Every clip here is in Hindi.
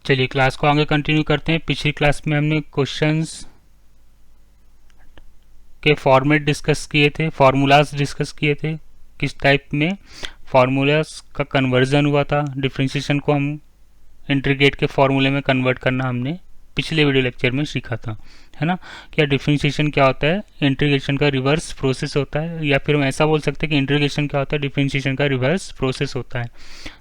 चलिए क्लास को आगे कंटिन्यू करते हैं। पिछली क्लास में हमने क्वेश्चंस के फॉर्मेट डिस्कस किए थे, फार्मूलाज डिस्कस किए थे, किस टाइप में फार्मूलाज का कन्वर्जन हुआ था, डिफरेंशिएशन को हम इंटीग्रेट के फॉर्मूले में कन्वर्ट करना हमने पिछले वीडियो लेक्चर में सीखा था, है ना। क्या डिफरेंशिएशन क्या होता है, इंटीग्रेशन का रिवर्स प्रोसेस होता है, या फिर हम ऐसा बोल सकते हैं कि इंटीग्रेशन क्या होता है, डिफरेंशिएशन का रिवर्स प्रोसेस होता है।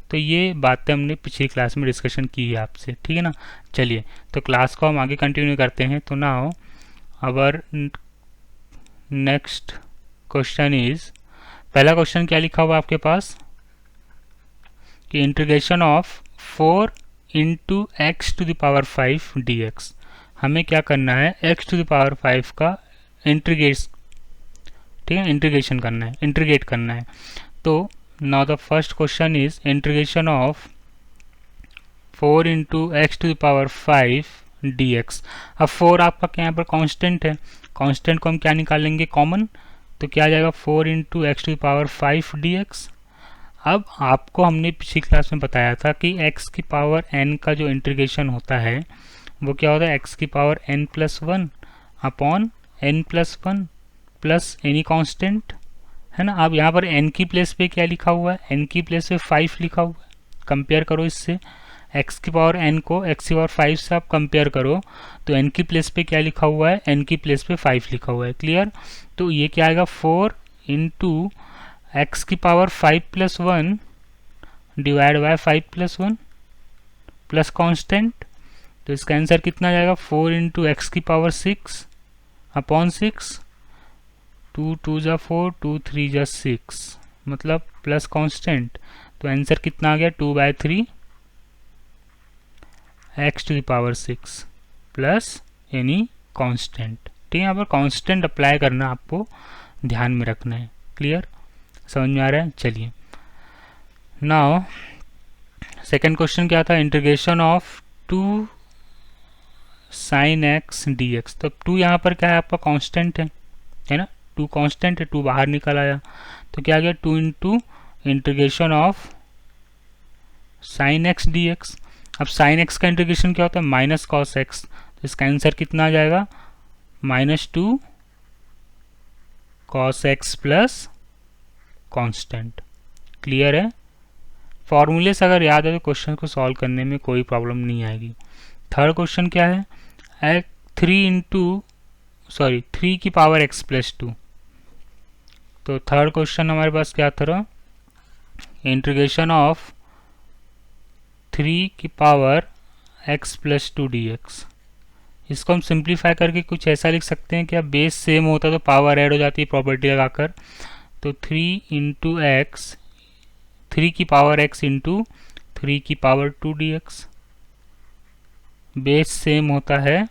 तो ये बातें हमने पिछली क्लास में डिस्कशन की है आपसे, ठीक है ना। चलिए तो क्लास को हम आगे कंटिन्यू करते हैं। तो now our next question is, पहला क्वेश्चन क्या लिखा हुआ आपके पास कि integration of 4 into x to the power 5 d x. हमें क्या करना है, एक्स टू द पावर 5 का इंटीग्रेट, ठीक है, इंटीग्रेशन करना है, इंटीग्रेट करना है। तो now the first question is integration of 4 into x to the power 5 dx। अब 4 आपका क्या यहाँ पर कांस्टेंट है, कांस्टेंट को हम क्या निकालेंगे, कॉमन। तो क्या आ जाएगा 4 into x to the power 5 dx। अब आपको हमने पिछली क्लास में बताया था कि x की पावर n का जो इंटीग्रेशन होता है वो क्या होता है, x की power n plus 1 upon n plus 1 plus any constant, है ना। अब यहाँ पर n की प्लेस पे क्या लिखा हुआ है, n की प्लेस पे 5 लिखा हुआ है। कंपेयर करो इससे, x की पावर n को x की पावर 5 से आप कंपेयर करो तो n की प्लेस पे क्या लिखा हुआ है, n की प्लेस पे 5 लिखा हुआ है। क्लियर। तो ये क्या आएगा, 4 इंटू एक्स की power 5 plus 1 divide by 5 plus 1 plus constant. तो इसका आंसर कितना आ जाएगा, 4 इंटू एक्स की पावर 6 अपॉन 6, 2 2 जा 4, 2 3 जा 6, मतलब प्लस कांस्टेंट। तो आंसर कितना आ गया, 2/3 x to the power 6 plus any constant. ठीक है, यहाँ पर कांस्टेंट अप्लाई करना आपको ध्यान में रखना है। क्लियर, समझ में आ रहा है। चलिए नाउ सेकेंड क्वेश्चन क्या था, integration of 2 sine x d x. तो 2 यहाँ पर क्या है, आपका कांस्टेंट है ना, 2 कांस्टेंट है, 2 बाहर निकल आया। तो क्या आ गया, 2 into integration of sine x d x. अब साइन एक्स का इंटीग्रेशन क्या होता है, माइनस कॉस एक्स। तो इसका आंसर कितना आ जाएगा, -2 cos x plus constant. Clear है। फॉर्मूले से अगर याद है तो क्वेश्चन को सॉल्व करने में कोई प्रॉब्लम नहीं आएगी। थर्ड क्वेश्चन क्या है, 3 की पावर x प्लस 2। तो थर्ड क्वेश्चन हमारे पास क्या था, इंटीग्रेशन ऑफ 3 की पावर x प्लस 2 dx। इसको हम सिंप्लीफाई करके कुछ ऐसा लिख सकते हैं कि अब बेस सेम होता तो पावर ऐड हो जाती है प्रॉपर्टी लगाकर। तो 3 इंटू एक्स, 3 की पावर x इंटू 3 की पावर 2 dx। बेस सेम होता है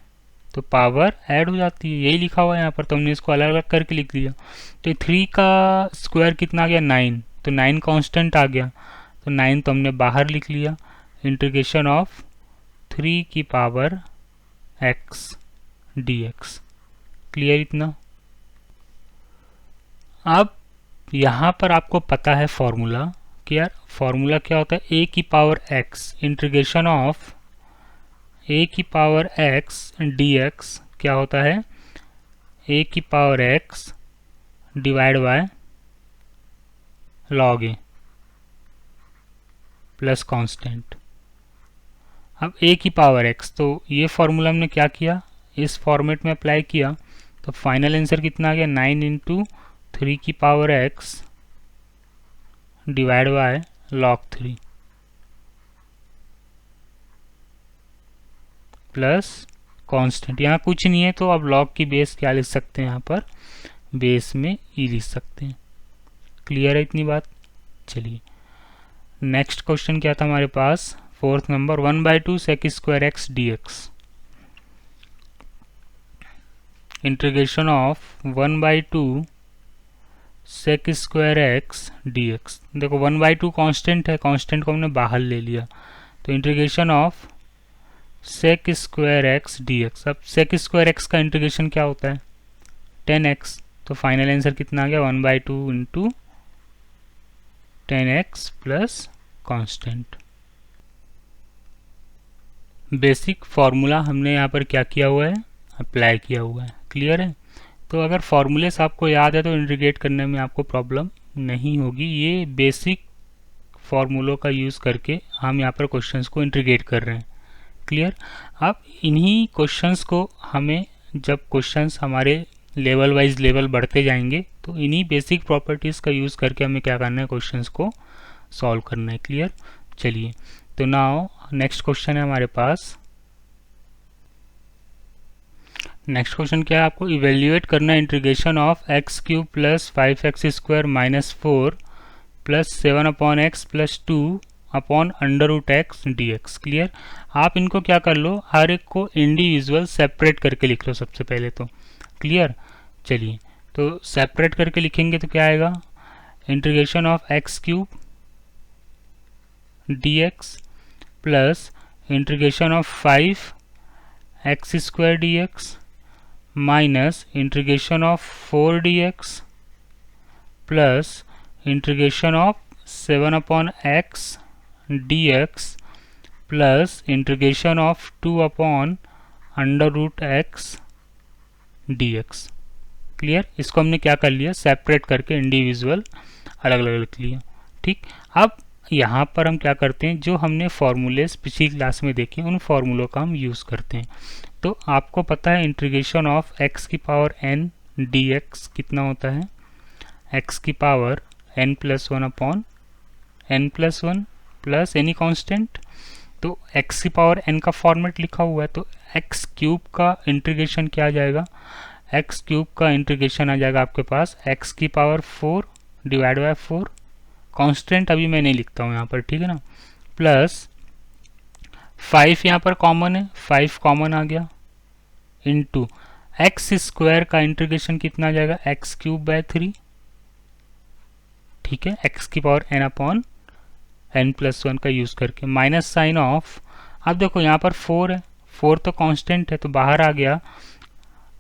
तो पावर ऐड हो जाती है, यही लिखा हुआ है यहाँ पर, तो हमने इसको अलग अलग करके लिख दिया। तो 3 का स्क्वायर कितना आ गया, 9। तो 9 कांस्टेंट आ गया, तो 9 तो हमने बाहर लिख लिया। इंटीग्रेशन ऑफ 3 की पावर x dx। क्लियर इतना। अब यहाँ पर आपको पता है फॉर्मूला कि यार फॉर्मूला क्या होता है, a की power x integration of a की पावर x dx क्या होता है, a की power x divide by log a plus constant. अब a की पावर x, तो ये फॉर्मूला हमने क्या किया, इस फॉर्मेट में अप्लाई किया। तो फाइनल आंसर कितना आ गया, 9 इंटू 3 की power x divide by log 3 plus constant. यहाँ कुछ नहीं है तो अब log की बेस क्या लिख सकते हैं, यहाँ पर बेस में e लिख सकते हैं। क्लियर है इतनी बात। चलिए नेक्स्ट क्वेश्चन क्या था हमारे पास, fourth number, 1/2 sec square x d x. Integration of 1/2 sec square x d x. देखो 1/2 कांस्टेंट है, कांस्टेंट को हमने बाहर ले लिया। तो integration of sec square x d x. अब सेक स्क्वायर एक्स का इंटीग्रेशन क्या होता है, 10x। तो फाइनल आंसर कितना आ गया, 1/2 into 10x plus constant. Basic formula हमने यहाँ पर क्या किया हुआ है, अप्लाई किया हुआ है। क्लियर है? तो अगर फार्मूलेस आपको याद है तो इंटीग्रेट करने में आपको प्रॉब्लम नहीं होगी। ये बेसिक फार्मूलों का यूज़ करके हम यहाँ पर क्वेश्चंस को इंटीग्रेट कर रहे हैं। क्लियर? अब इन्हीं क्वेश्चंस को हमें, जब क्वेश्चंस हमारे लेवल वाइज लेवल बढ़ते जाएंगे, तो इन्हीं बेसिक प्रॉपर्टीज़ का यूज़ करके हमें क्या करना है, क्वेश्चंस को सॉल्व करना है। क्लियर? चलिए, तो नाउ नेक्स्ट क्वेश्चन है हमारे पास। नेक्स्ट क्वेश्चन क्या है, आपको इवेल्युएट करना है integration of x cube plus 5x² minus 4 plus 7/x plus 2 upon under root x d x. Clear? आप इनको क्या कर लो, हर एक को इंडिविजुअल सेपरेट करके लिख लो सबसे पहले तो। क्लियर? चलिए, तो सेपरेट करके लिखेंगे तो क्या आएगा, integration of x cube d x plus integration of 5x² d x minus integration of 4 d x plus integration of 7/x dx plus integration of 2 upon under root x dx। Clear? इसको हमने क्या कर लिया, सेपरेट करके इंडिविजुअल अलग अलग लिख लिया। ठीक, अब यहाँ पर हम क्या करते हैं, जो हमने फॉर्मूलेस पिछली क्लास में देखे उन फॉर्मूलों का हम यूज़ करते हैं। तो आपको पता है इंटीग्रेशन ऑफ x की पावर n dx कितना होता है, x की power n plus 1 upon n plus 1 plus any constant. तो x की पावर n का फॉर्मेट लिखा हुआ है, तो x क्यूब का इंटीग्रेशन क्या आ जाएगा, x क्यूब का इंटीग्रेशन आ जाएगा आपके पास x की पावर 4 डिवाइड बाय 4, कांस्टेंट अभी मैं नहीं लिखता हूँ यहाँ पर, ठीक है ना, प्लस 5 यहाँ पर कॉमन है, 5 कॉमन आ गया, इंटू एक्स स्क्वायर का इंटीग्रेशन कितना आ जाएगा, एक्स क्यूब बाय 3। ठीक है, एक्स की power n upon n plus 1 का यूज करके, माइनस साइन ऑफ, अब देखो यहाँ पर 4 है, 4 तो कांस्टेंट है तो बाहर आ गया,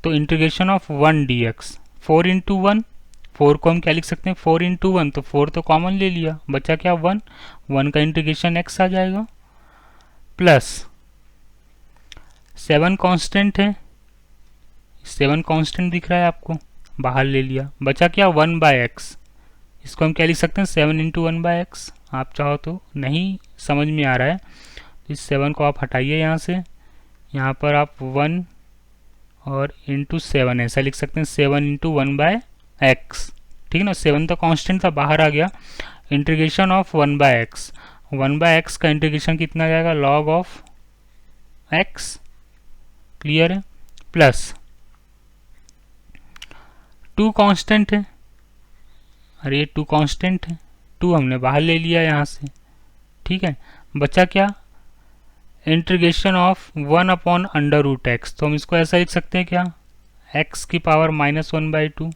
तो इंटीग्रेशन ऑफ 1 dx, 4 इंटू 1, 4 को हम क्या लिख सकते हैं, 4 इंटू 1, तो 4 तो कॉमन ले लिया, बचा क्या 1, 1 का इंटीग्रेशन x आ जाएगा, प्लस 7 कांस्टेंट है, 7 कांस्टेंट दिख रहा है आपको, बाहर ले लिया, बचा क्या 1 बाय एक्स, इसको हम क्या लिख सकते हैं 7 इंटू 1 बाय एक्स। आप चाहो तो, नहीं समझ में आ रहा है तो इस 7 को आप हटाइए यहाँ से, यहाँ पर आप 1 और इंटू 7 ऐसा लिख सकते हैं, 7 इंटू 1 बाय एक्स। ठीक है ना, 7 तो कांस्टेंट था, बाहर आ गया, integration of 1 by x, 1 by x का इंटीग्रेशन कितना आ जाएगा, लॉग ऑफ एक्स। क्लियर है? प्लस 2 कांस्टेंट है, अरे ये 2 कांस्टेंट है, 2 हमने बाहर ले लिया यहाँ से। ठीक है, बचा क्या, integration of 1 upon under root x, तो हम इसको ऐसा लिख सकते हैं क्या, एक्स की पावर माइनस 1/2,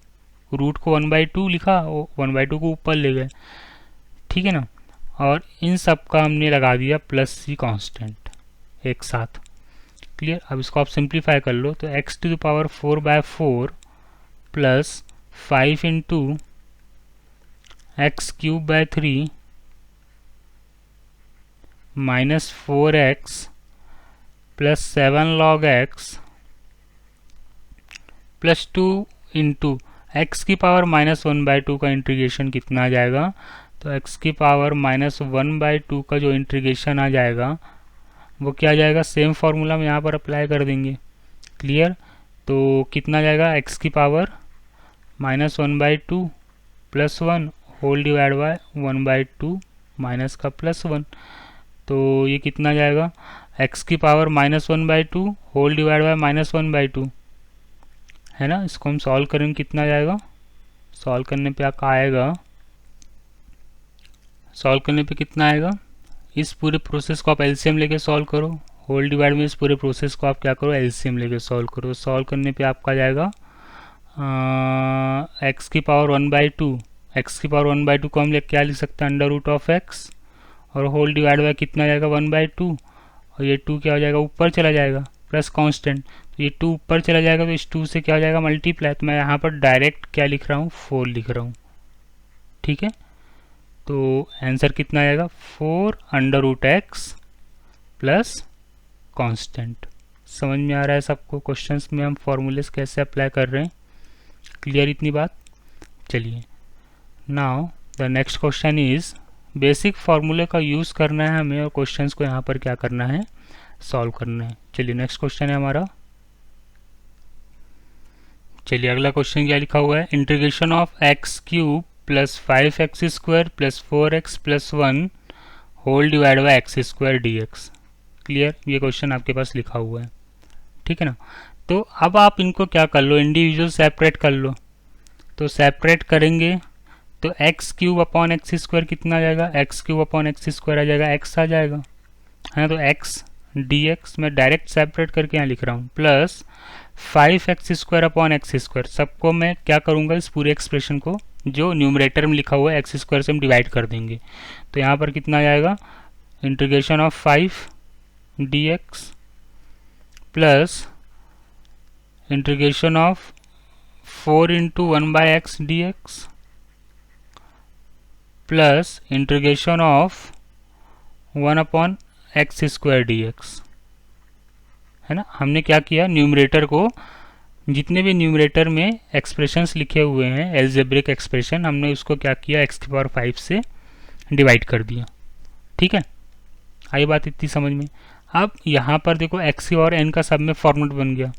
रूट को 1/2 लिखा, 1/2 को ऊपर ले गए। ठीक है ना, और इन सब का हमने लगा दिया प्लस सी कांस्टेंट एक साथ। क्लियर? अब इसको आप सिंप्लीफाई कर लो, तो x to the power 4/4 plus 5 into x cube by 3 minus 4x plus 7 log x plus 2 into x की पावर माइनस 1/2 का इंटीग्रेशन कितना आ जाएगा, तो x की पावर माइनस 1/2 का जो इंटीग्रेशन आ जाएगा वो क्या आ जाएगा, सेम फार्मूला में यहाँ पर अप्लाई कर देंगे। क्लियर? तो कितना जाएगा, x की power minus 1/2 plus 1 whole divide by 1/2 minus का प्लस 1, तो ये कितना जाएगा, x की power minus 1/2 whole divide by minus 1/2 है ना। इसको हम सॉल्व करेंगे, कितना जाएगा, सॉल्व करने पे आपका आएगा, सॉल्व करने पे कितना आएगा, इस पूरे प्रोसेस को आप एलसीएम लेके सॉल्व करो, होल डिवाइड में इस पूरे प्रोसेस को आप क्या करो, एलसीएम लेके सॉल्व करो। सॉल्व करने पे आपका जाएगा एक्स की पावर 1/2, एक्स की पावर 1/2 को हम क्या लिख सकते हैं, अंडर रूट ऑफ एक्स, और होल डिवाइड बाय कितना जाएगा 1/2, और ये 2 क्या हो जाएगा, ऊपर चला जाएगा प्लस कांस्टेंट, तो ये 2 ऊपर चला जाएगा, तो इस 2 से क्या हो जाएगा मल्टीप्लाई, तो मैं यहाँ पर डायरेक्ट क्या लिख रहा हूँ, 4 लिख रहा हूँ। ठीक है, तो आंसर कितना आएगा, 4 under root x plus constant. समझ में आ रहा है सबको क्वेश्चंस में हम फॉर्मूलेस कैसे अप्लाई कर रहे हैं? क्लियर इतनी बात? चलिए, now the next question is, basic फार्मूले का यूज़ करना है हमें और क्वेश्चंस को यहाँ पर क्या करना है, सॉल्व करना है। चलिए नेक्स्ट क्वेश्चन है हमारा। चलिए अगला क्वेश्चन क्या लिखा हुआ है, integration of x cube plus 5x square plus 4x plus 1 whole divide by x square d x. Clear, ये क्वेश्चन आपके पास लिखा हुआ है, ठीक है ना। तो अब आप इनको क्या कर लो, इंडिविजुअल सेपरेट कर लो। तो सेपरेट करेंगे तो x cube upon x square कितना आ जाएगा, x cube upon x square आ जाएगा, एक्स आ जाएगा, है ना। तो एक्स डी एक्स मैं डायरेक्ट सेपरेट करके यहाँ लिख रहा हूँ, plus 5x square upon x square, सबको मैं क्या करूँगा, इस पूरे एक्सप्रेशन को जो न्यूमरेटर में लिखा हुआ है एक्स स्क्वायर से हम डिवाइड कर देंगे। तो यहाँ पर कितना आ जाएगा, integration of 5 dx plus integration of 4 into 1 by x d x plus integration of 1 upon x square d x, है ना। हमने क्या किया, न्यूमरेटर को, जितने भी न्यूमरेटर में एक्सप्रेशंस लिखे हुए हैं एल्जेब्रिक एक्सप्रेशन, हमने उसको क्या किया, एक्स की पावर 5 से डिवाइड कर दिया, ठीक है। आई बात इतनी समझ में? अब यहाँ पर देखो एक्स की पावर n का सब में फॉर्मेट बन गया,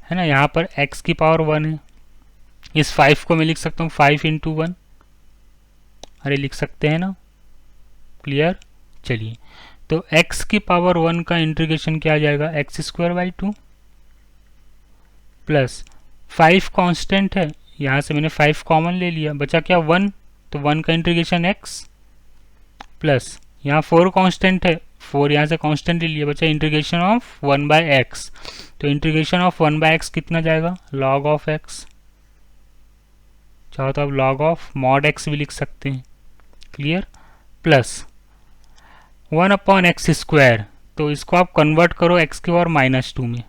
है ना। यहाँ पर x की पावर 1 है, इस 5 को मैं लिख सकता हूँ 5 इंटू 1, अरे लिख सकते हैं ना, क्लियर। चलिए, तो x की पावर 1 का इंटीग्रेशन क्या आ जाएगा, x square by 2 plus 5 constant है, यहाँ से मैंने 5 कॉमन ले लिया, बचा क्या 1, तो 1 का इंटीग्रेशन x प्लस यहाँ 4 कांस्टेंट है, 4 यहाँ से कांस्टेंट ले लिया, बचा इंटीग्रेशन ऑफ 1 बाई एक्स। तो इंटीग्रेशन ऑफ 1 बाई एक्स कितना जाएगा, लॉग ऑफ एक्स, चाहो तो आप लॉग ऑफ मॉड एक्स भी लिख सकते हैं, clear, plus 1 upon x square. तो इसको आप कन्वर्ट करो एक्स की पावर -2 में,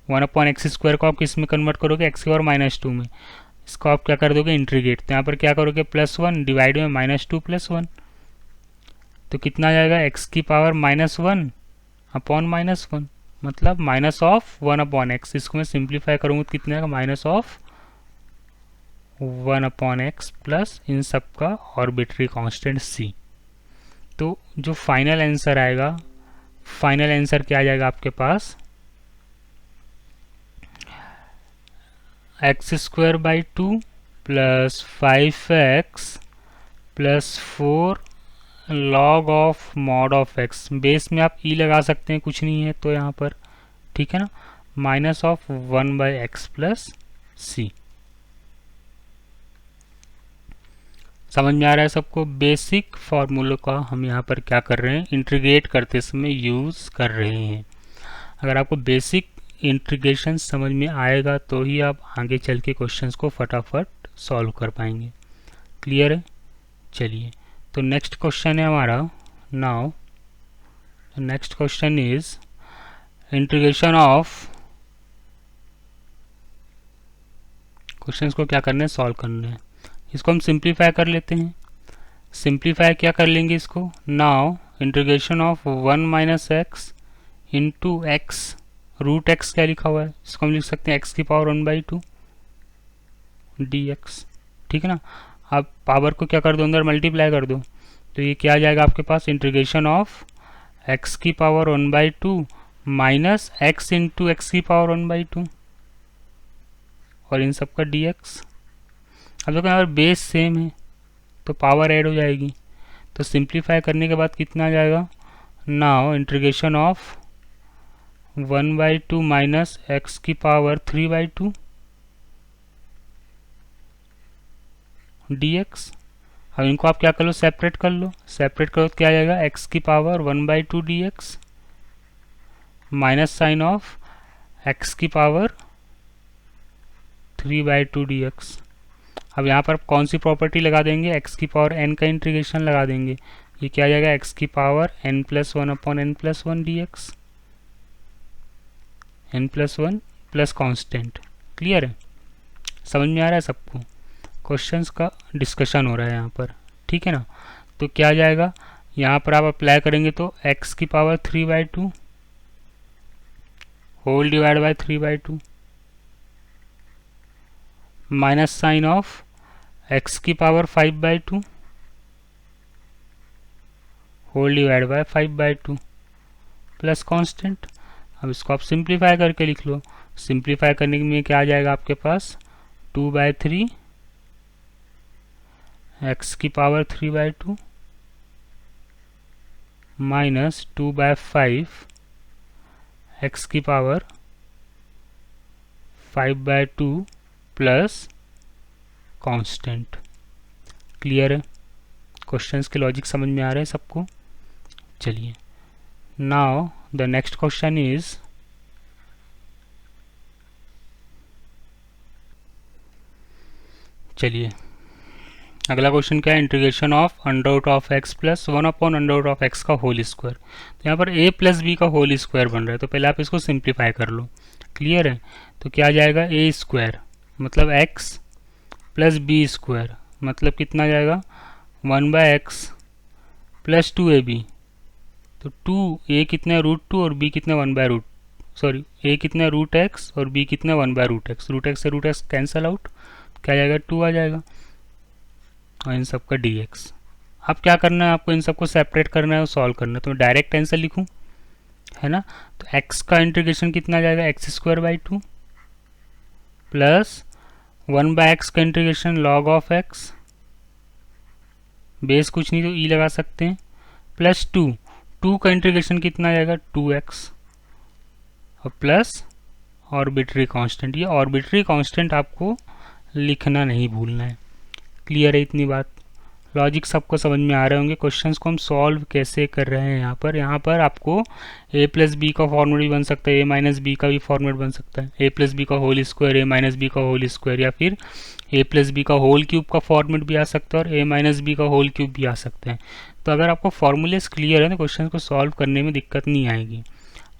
1 अपॉन एक्स स्क्वायर को आप किस में कन्वर्ट करोगे, एक्स की पावर -2 में। इसको आप क्या कर दोगे, इंटीग्रेट, तो यहाँ पर क्या करोगे, +1 डिवाइड में -2 + 1, तो कितना आ जाएगा, एक्स की पावर -1 अपॉन -1, मतलब माइनस ऑफ 1 अपॉन एक्स। इसको मैं सिंप्लीफाई करूँगा तो कितना आएगा, minus of 1 upon x plus इन सब का ऑर्बिट्री कांस्टेंट सी। तो जो फाइनल आंसर आएगा, फाइनल आंसर क्या आ जाएगा आपके पास, x square by 2 plus 5x plus 4 log of mod of x. Base में आप ई लगा सकते हैं, कुछ नहीं है तो यहाँ पर, ठीक है ना, minus of 1 by x plus C. समझ में आ रहा है सबको? बेसिक फार्मूले का हम यहाँ पर क्या कर रहे हैं, इंटीग्रेट करते समय यूज़ कर रहे हैं। अगर आपको बेसिक इंटीग्रेशन समझ में आएगा तो ही आप आगे चल के क्वेश्चंस को फटाफट सॉल्व कर पाएंगे, क्लियर है। चलिए, तो नेक्स्ट क्वेश्चन है हमारा, now next question is integration of, questions को क्या करना है, सॉल्व करना है। इसको हम सिंप्लीफाई कर लेते हैं। सिंप्लीफाई क्या कर लेंगे इसको, now integration of 1 minus x into x, root x क्या लिखा हुआ है, इसको हम लिख सकते हैं एक्स की पावर 1/2 डी एक्स, ठीक है ना। अब पावर को क्या कर दो, अंदर मल्टीप्लाई कर दो, तो ये क्या आ जाएगा आपके पास, इंटीग्रेशन ऑफ एक्स की power 1/2 minus x into x की पावर 1/2 और इन सब का डी एक्स। अब देखो यहाँ पर बेस सेम है तो पावर ऐड हो जाएगी, तो सिंप्लीफाई करने के बाद कितना आ जाएगा, now integration of 1/2 minus x की पावर 3/2 dx। अब इनको आप क्या कर लो, सेपरेट कर लो, सेपरेट करो तो क्या आ जाएगा, x की power 1/2 dx minus sine of x की पावर 3/2 dx। अब यहाँ पर कौन सी प्रॉपर्टी लगा देंगे, x की पावर n का इंटीग्रेशन लगा देंगे, ये क्या आ जाएगा, x की power n+1 upon n+1 dx, n+1 plus constant. Clear है, समझ में आ रहा है सबको? क्वेश्चंस का डिस्कशन हो रहा है यहाँ पर, ठीक है ना। तो क्या आ जाएगा, यहाँ पर आप अप्लाई करेंगे तो x की power 3/2 whole divide by 3/2 minus sine of x की power 5/2 whole divide by 5/2 plus constant. अब इसको आप सिंप्लीफाई करके लिख लो। सिंप्लीफाई करने में क्या आ जाएगा आपके पास 2/3 x की पावर 3/2 माइनस 2/5 x की पावर 5/2 प्लस कांस्टेंट। क्लियर है? क्वेश्चंस के लॉजिक समझ में आ रहे हैं सबको? चलिए, now the next question is चलिए अगला क्वेश्चन क्या है, integration of under root of x plus 1/√ऑफ एक्स का होल स्क्वायर। तो यहाँ पर a प्लस बी का होल स्क्वायर बन रहा है, तो पहले आप इसको सिंप्लीफाई कर लो। क्लियर है? तो क्या आ जाएगा a स्क्वायर मतलब x प्लस बी स्क्वायर मतलब कितना जाएगा 1/x प्लस 2ab। तो 2a कितना है √2 और b कितना 1/√, सॉरी a कितना √x और b कितना 1/√x। √x से √x कैंसल आउट, क्या जाएगा 2 आ जाएगा और इन सब का dx। अब क्या करना है आपको, इन सबको सेपरेट करना है और सॉल्व करना है। तो मैं डायरेक्ट आंसर लिखूं, है ना? तो x का इंटीग्रेशन कितना जाएगा x²/2 प्लस 1/x का integration log of x, base कुछ नहीं तो e लगा सकते हैं, प्लस 2 का इंटीग्रेशन कितना जाएगा 2x और प्लस ऑर्बिट्री कांस्टेंट। ये ऑर्बिट्री कांस्टेंट आपको लिखना नहीं भूलना है। क्लियर है इतनी बात? लॉजिक सबको समझ में आ रहे होंगे। क्वेश्चंस को हम सॉल्व कैसे कर रहे हैं यहाँ पर आपको a प्लस बी का फॉर्मूला भी बन सकता है, a माइनस बी का भी फॉर्मेट बन सकता है, a प्लस बी का whole square, a minus b का होल स्क्वायर, या फिर a प्लस बी का होल क्यूब का फॉर्मेट भी आ सकता है और a माइनस बी का होल क्यूब भी आ सकते हैं। तो अगर आपको फॉर्मूलेस क्लियर है तो क्वेश्चन को सॉल्व करने में दिक्कत नहीं आएगी।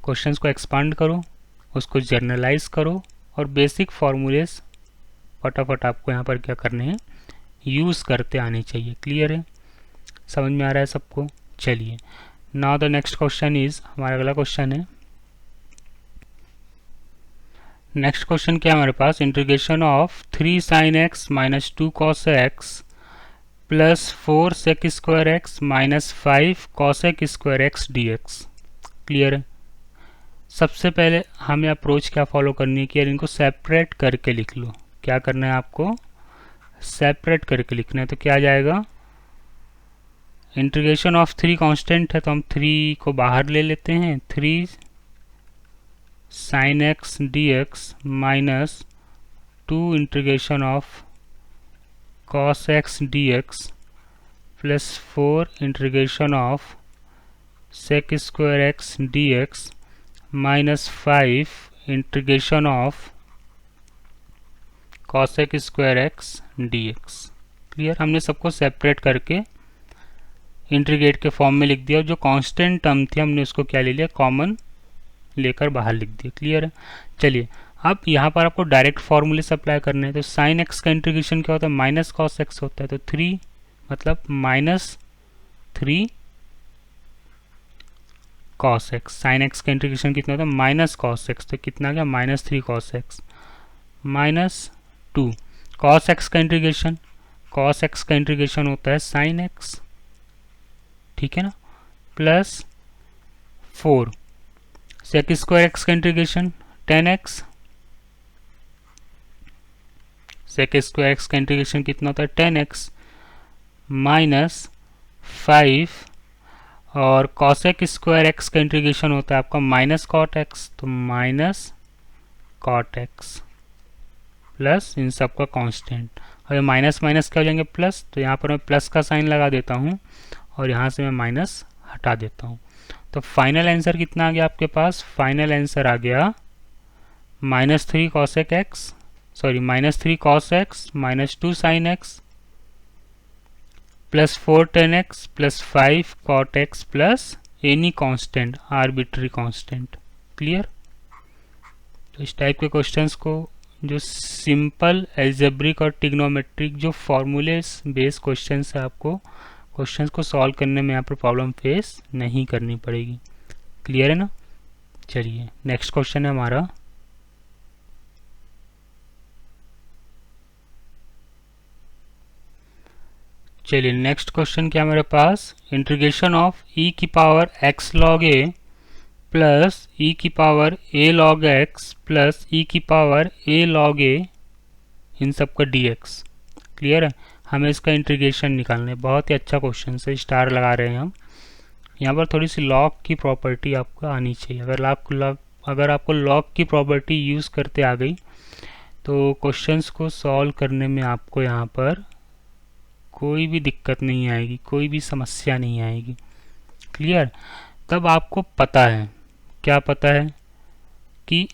क्वेश्चन को एक्सपांड करो, उसको जर्नलाइज करो और बेसिक फॉर्मूलेस फटाफट आपको यहाँ पर क्या करने हैं, यूज़ करते आने चाहिए। क्लियर है? समझ में आ रहा है सबको? चलिए, now the next question is, हमारा अगला क्वेश्चन है, नेक्स्ट क्वेश्चन क्या है हमारे पास, integration of 3 sin x minus 2 cos x plus 4 sec square x minus 5 cosec square x dx। Clear है? सबसे पहले हमें अप्रोच क्या फॉलो करनी है कि यार इनको सेपरेट करके लिख लो। क्या करना है आपको, सेपरेट करके लिखना है। तो क्या आ जाएगा, इंटीग्रेशन ऑफ 3 कांस्टेंट है तो हम 3 को बाहर ले लेते हैं, 3 sin x dx minus 2 integration of cos x dx plus 4 integration of sec square x dx minus 5 integration of cosec square x dx। Clear? हमने सबको सेपरेट करके इंटीग्रेट के फॉर्म में लिख दिया, जो कांस्टेंट टर्म थी हमने उसको क्या ले लिया, कॉमन लेकर बाहर लिख दिया। क्लियर है? चलिए, अब यहाँ पर आपको डायरेक्ट फॉर्मूले सप्लाई करने हैं। तो साइन एक्स का इंटीग्रेशन क्या होता है, माइनस कॉस एक्स होता है। तो 3 मतलब minus 3 cos x. Sine x का इंटीग्रेशन कितना होता है, माइनस कॉस एक्स। तो कितना आ गया, minus 3 cos x minus 2 cos x का इंटीग्रेशन, कॉस एक्स का इंटीग्रेशन होता है साइन एक्स, ठीक है ना, प्लस 4 सेक स्क्वायर एक्स का integration tan x, sec square x का इंटीग्रेशन कितना होता है tan x माइनस 5 और कॉसेक स्क्वायर एक्स का इंटीग्रेशन होता है आपका माइनस कॉट एक्स। तो माइनस कॉट एक्स प्लस इन सब का कांस्टेंट। और ये माइनस माइनस क्या हो जाएंगे, प्लस। तो यहाँ पर मैं प्लस का साइन लगा देता हूँ और यहाँ से मैं माइनस हटा देता हूँ। तो फाइनल आंसर कितना आ गया आपके पास, फाइनल आंसर आ गया minus 3 cosec x, sorry minus 3 cos x minus 2 sine x plus 4 tan x plus 5 cot x plus any constant, arbitrary constant. Clear? तो इस टाइप के क्वेश्चंस को, जो सिंपल एल्जेब्रिक और टिग्नोमेट्रिक जो फॉर्मूले बेस्ड क्वेश्चंस है, आपको क्वेश्चंस को सॉल्व करने में यहाँ पर प्रॉब्लम फेस नहीं करनी पड़ेगी। क्लियर है ना? चलिए नेक्स्ट क्वेश्चन है हमारा, चलिए नेक्स्ट क्वेश्चन क्या मेरे पास, इंटीग्रेशन ऑफ ई की पावर एक्स लॉग ए प्लस ई की पावर ए लॉग एक्स प्लस ई की पावर ए लॉग ए, इन सब का dx। क्लियर है, हमें इसका इंटीग्रेशन निकालना है। बहुत ही अच्छा क्वेश्चन से स्टार लगा रहे हैं हम। यहाँ पर थोड़ी सी लॉग की प्रॉपर्टी आपको आनी चाहिए। अगर आपको लॉग की प्रॉपर्टी यूज़ करते आ गई तो क्वेश्चंस को सॉल्व करने में आपको यहाँ पर कोई भी दिक्कत नहीं आएगी, कोई भी समस्या नहीं आएगी। क्लियर, तब आपको पता है, क्या पता है कि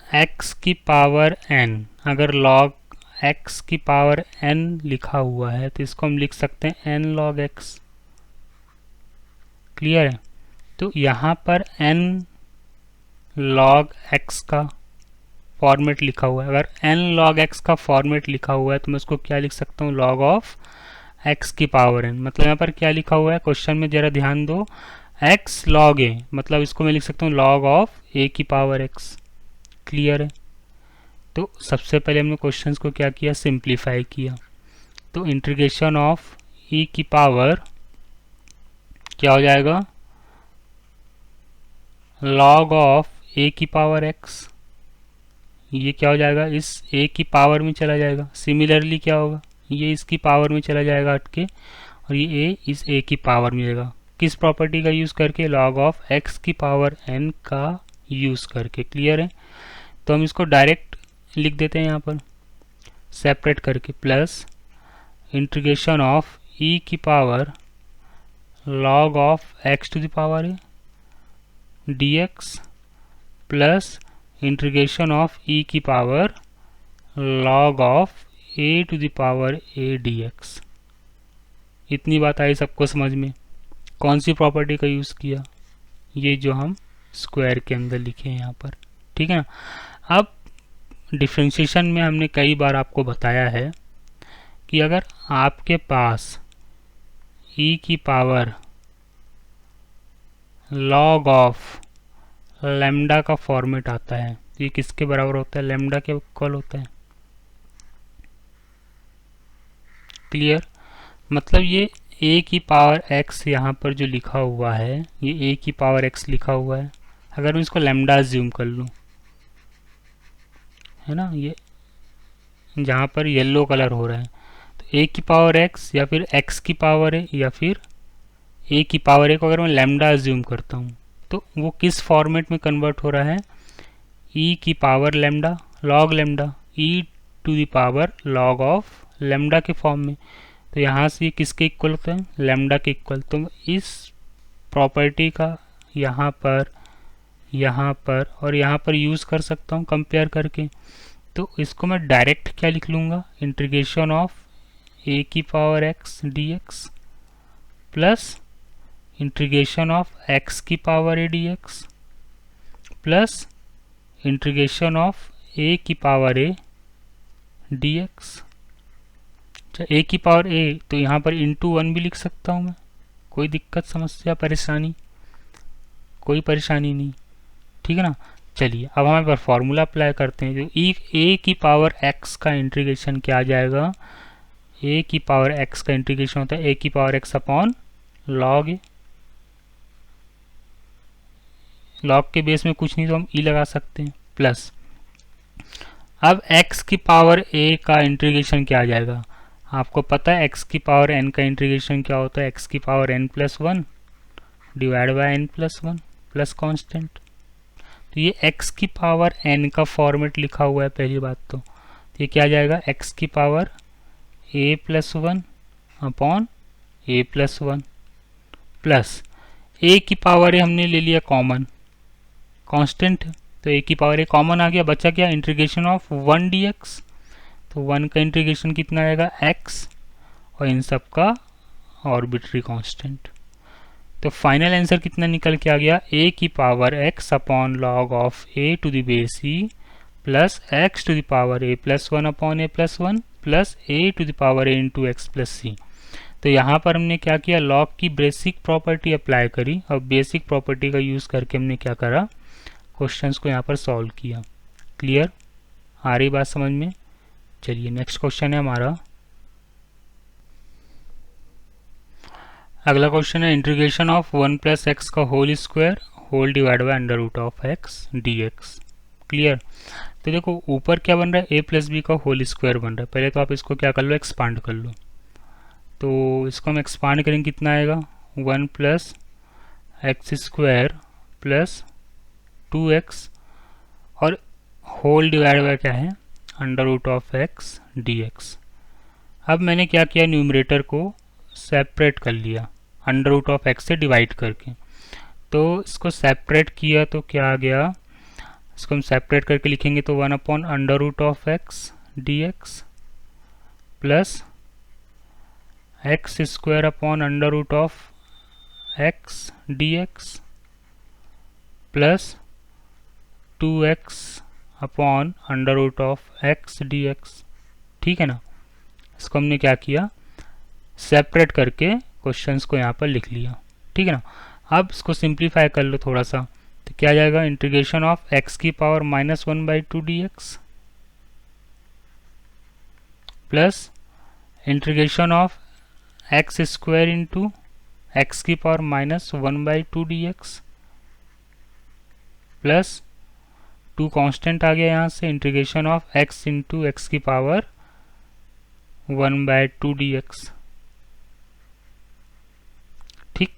x की पावर n, अगर log x की पावर n लिखा हुआ है तो इसको हम लिख सकते हैं n log x। क्लियर है, तो यहाँ पर n log x का फॉर्मेट लिखा हुआ है। अगर n log x का फॉर्मेट लिखा हुआ है तो मैं उसको क्या लिख सकता हूँ, log ऑफ x की पावर n। मतलब यहाँ पर क्या लिखा हुआ है क्वेश्चन में, जरा ध्यान दो, x log a, मतलब इसको मैं लिख सकता हूँ log ऑफ a की पावर x। क्लियर है, तो सबसे पहले हमने क्वेश्चंस को क्या किया, सिंप्लीफाई किया। तो इंटीग्रेशन ऑफ e की पावर क्या हो जाएगा, log ऑफ a की पावर x। ये क्या हो जाएगा, इस a की पावर में चला जाएगा। सिमिलरली क्या होगा, ये इसकी पावर में चला जाएगा हट के, और ये a इस a की पावर में जाएगा। किस प्रॉपर्टी का यूज़ करके, log ऑफ x की पावर n का यूज़ करके। क्लियर है, तो हम इसको डायरेक्ट लिख देते हैं यहाँ पर सेपरेट करके, प्लस इंटीग्रेशन ऑफ e की power log of x to the power a dx plus integration of e की power log of a to the power a dx। इतनी बात आई सबको समझ में? कौन सी प्रॉपर्टी का यूज़ किया, ये जो हम स्क्वायर के अंदर लिखे हैं यहाँ पर। ठीक है ना, अब डिफरेंशिएशन में हमने कई बार आपको बताया है कि अगर आपके पास e की पावर log ऑफ लैम्डा का फॉर्मेट आता है तो ये किसके बराबर होता है, लैम्डा के इक्वल होता है। क्लियर, मतलब ये a की पावर x यहाँ पर जो लिखा हुआ है, ये a की पावर x लिखा हुआ है। अगर मैं इसको लैम्डा अज्यूम कर लूँ, है ना, ये जहाँ पर येलो कलर हो रहा है, तो a की पावर x या फिर x की पावर है या फिर a की पावर a को अगर मैं लैम्डा अज्यूम करता हूँ तो वो किस फॉर्मेट में कन्वर्ट हो रहा है, e की power lambda log lambda, e to the power log of lambda के फॉर्म में। तो यहाँ से ये किसके इक्वल होता है, लैम्डा के इक्वल। तो इस प्रॉपर्टी का यहाँ पर और यहाँ पर यूज़ कर सकता हूँ कंपेयर करके। तो इसको मैं डायरेक्ट क्या लिख लूँगा, इंटीग्रेशन ऑफ a की power x dx plus integration of x की power a dx plus integration of a की पावर a dx। अच्छा, a की पावर a, तो यहाँ पर इंटू 1 भी लिख सकता हूँ मैं, कोई दिक्कत समस्या परेशानी, कोई परेशानी नहीं। ठीक है ना, चलिए अब हम पर फॉर्मूला अप्लाई करते हैं। जो a की पावर x का इंटीग्रेशन क्या आ जाएगा, a की पावर x का इंटीग्रेशन होता है a की power x upon log a। log के बेस में कुछ नहीं तो हम e लगा सकते हैं, प्लस अब x की पावर a का इंटीग्रेशन क्या आ जाएगा, आपको पता है x की पावर n का इंटीग्रेशन क्या होता है, x की power n plus 1 divide by n plus 1 plus constant. तो ये x की पावर n का फॉर्मेट लिखा हुआ है पहली बात तो ये क्या आ जाएगा, x की power a plus 1 upon a plus 1 plus a की पावर a हमने ले लिया कॉमन, कांस्टेंट, तो a की पावर a कॉमन आ गया, बचा क्या, इंटीग्रेशन ऑफ 1 dx। तो 1 का इंटीग्रेशन कितना आएगा, x, और इन सब का आर्बिट्री कांस्टेंट। तो फाइनल आंसर कितना निकल के आ गया, a की power x upon log of a to the base e plus x to the power a plus 1 upon a plus 1 plus a to the power a into x plus c. तो यहाँ पर हमने क्या किया, लॉग की बेसिक प्रॉपर्टी अप्लाई करी और बेसिक प्रॉपर्टी का यूज़ करके हमने क्या करा, क्वेश्चंस को यहाँ पर सॉल्व किया। क्लियर, आ रही बात समझ में? चलिए नेक्स्ट क्वेश्चन है हमारा। अगला क्वेश्चन है इंटीग्रेशन ऑफ 1 प्लस एक्स का whole square whole divide by under root of x d x. Clear, तो देखो ऊपर क्या बन रहा है, a प्लस बी का होल स्क्वायर बन रहा है। पहले तो आप इसको क्या कर लो, एक्सपांड कर लो। तो इसको हम एक्सपांड करेंगे, कितना आएगा, 1 plus x square plus 2x और होल डिवाइड बाय क्या है, under root of x d x. अब मैंने क्या किया, न्यूमरेटर को सेपरेट कर लिया अंडर रूट ऑफ एक्स से डिवाइड करके। तो इसको सेपरेट किया तो क्या आ गया, इसको हम सेपरेट करके लिखेंगे तो 1 upon under root of x d x plus x square upon under root of x d x plus 2x upon under root of x d x. ठीक है ना, इसको हमने क्या किया, सेपरेट करके क्वेश्चंस को यहाँ पर लिख लिया। ठीक है ना, अब इसको सिंप्लीफाई कर लो थोड़ा सा, तो क्या आ जाएगा, इंटीग्रेशन ऑफ x की power -1/2 dx plus integration of x square into x की पावर -1/2 dx प्लस 2 कांस्टेंट आ गया यहाँ से, integration of x into x की पावर 1/2 dx। ठीक,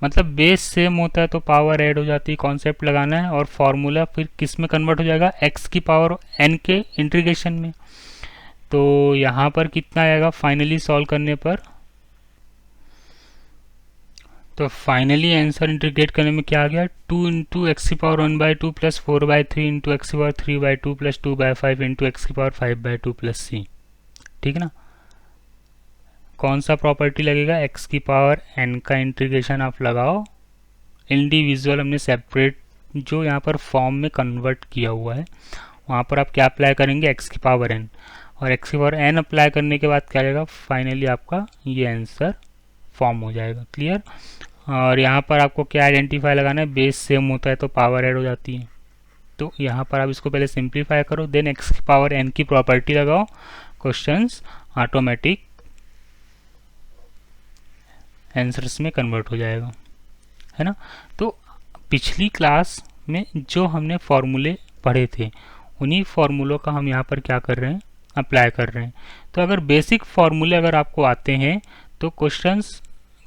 मतलब बेस सेम होता है तो पावर ऐड हो जाती है, कॉन्सेप्ट लगाना है और फॉर्मूला फिर किस में कन्वर्ट हो जाएगा, x की पावर n के इंटीग्रेशन में। तो यहाँ पर कितना आएगा फाइनली सॉल्व करने पर, तो फाइनली आंसर इंटीग्रेट करने में क्या आ गया, 2 इंटू एक्स की पावर 1/2 प्लस 4/3 इंटू एक्स की पावर 3/2 प्लस 2/5 इंटू एक्स की पावर 5/2 प्लस c। ठीक है ना, कौन सा प्रॉपर्टी लगेगा, x की पावर n का इंटीग्रेशन आप लगाओ, इंडिविजुअल हमने सेपरेट जो यहाँ पर फॉर्म में कन्वर्ट किया हुआ है वहाँ पर आप क्या अप्लाई करेंगे, x की पावर n, और x की पावर n अप्लाई करने के बाद क्या आएगा, फाइनली आपका ये आंसर फॉर्म हो जाएगा। क्लियर, और यहाँ पर आपको क्या आइडेंटिफाई लगाना है, बेस सेम होता है तो पावर ऐड हो जाती है। तो यहाँ पर आप इसको पहले सिंप्लीफाई करो, देन x की पावर n की प्रॉपर्टी लगाओ, क्वेश्चंस ऑटोमेटिक आंसर्स में कन्वर्ट हो जाएगा, है ना। तो पिछली क्लास में जो हमने फॉर्मूले पढ़े थे उन्हीं फॉर्मूलों का हम यहाँ पर क्या कर रहे हैं, अप्लाई कर रहे हैं। तो अगर बेसिक फॉर्मूले अगर आपको आते हैं तो क्वेश्चंस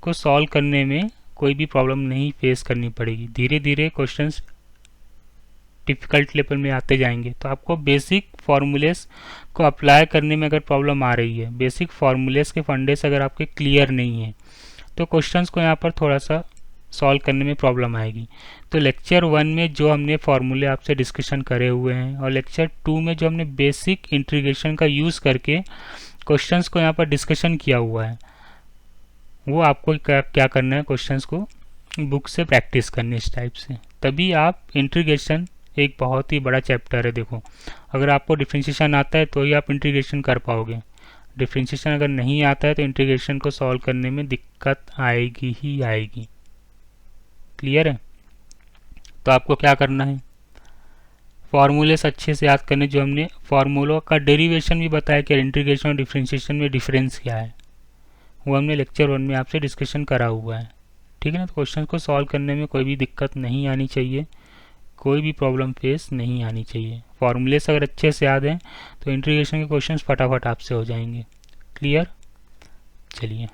को सॉल्व करने में कोई भी प्रॉब्लम नहीं फेस करनी पड़ेगी। धीरे धीरे क्वेश्चंस डिफ़िकल्ट लेवल में आते जाएंगे, तो आपको बेसिक फार्मूलेस को अप्लाई करने में अगर प्रॉब्लम आ रही है, बेसिक फार्मूलेस के फंडेस अगर आपके क्लियर नहीं है, तो क्वेश्चंस को यहाँ पर थोड़ा सा सॉल्व करने में प्रॉब्लम आएगी। तो लेक्चर 1 में जो हमने फार्मूले आपसे डिस्कशन करे हुए हैं और लेक्चर 2 में जो हमने बेसिक इंटीग्रेशन का यूज़ करके क्वेश्चंस को यहाँ पर डिस्कशन किया हुआ है, वो आपको क्या करना है, क्वेश्चंस को बुक से प्रैक्टिस करनी इस टाइप से, तभी आप इंटीग्रेशन एक बहुत ही बड़ा चैप्टर है। देखो अगर आपको डिफरेंशिएशन आता है तो ही आप इंटीग्रेशन कर पाओगे, डिफरेंशिएशन अगर नहीं आता है तो इंटीग्रेशन को सॉल्व करने में दिक्कत आएगी ही आएगी। क्लियर है, तो आपको क्या करना है, फार्मूलेस अच्छे से याद करने, जो हमने फार्मूलों का डेरिवेशन भी बताया कि इंटीग्रेशन और डिफरेंशिएशन में डिफरेंस क्या है, वो हमने लेक्चर 1 में आपसे डिस्कशन करा हुआ है। ठीक है ना, तो क्वेश्चन को सॉल्व करने में कोई भी दिक्कत नहीं आनी चाहिए, कोई भी प्रॉब्लम फेस नहीं आनी चाहिए। फार्मूलेस अगर अच्छे से याद हैं तो इंटीग्रेशन के क्वेश्चंस फटाफट आपसे हो जाएंगे। क्लियर, चलिए